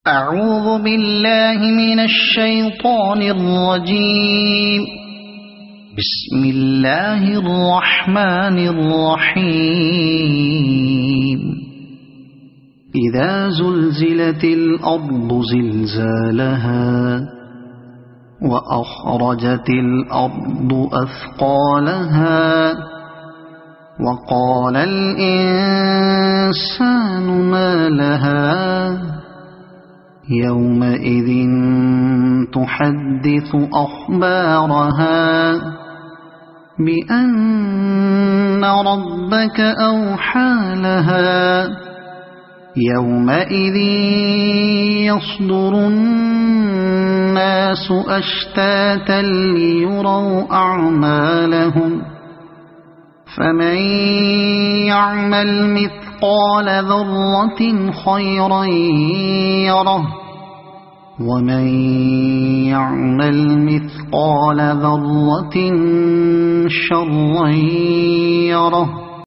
أعوذ بالله من الشيطان الرجيم. بسم الله الرحمن الرحيم. إذا زلزلت الأرض زلزالها وأخرجت الأرض أثقالها وقال الإنسان ما لها يومئذ تحدث أخبارها بأن ربك أوحى لها يومئذ يصدر الناس أشتاتا ليروا أعمالهم فمن يعمل مثقال ذرة خيرا يره ومن يعمل مثقال ذرة شرا يره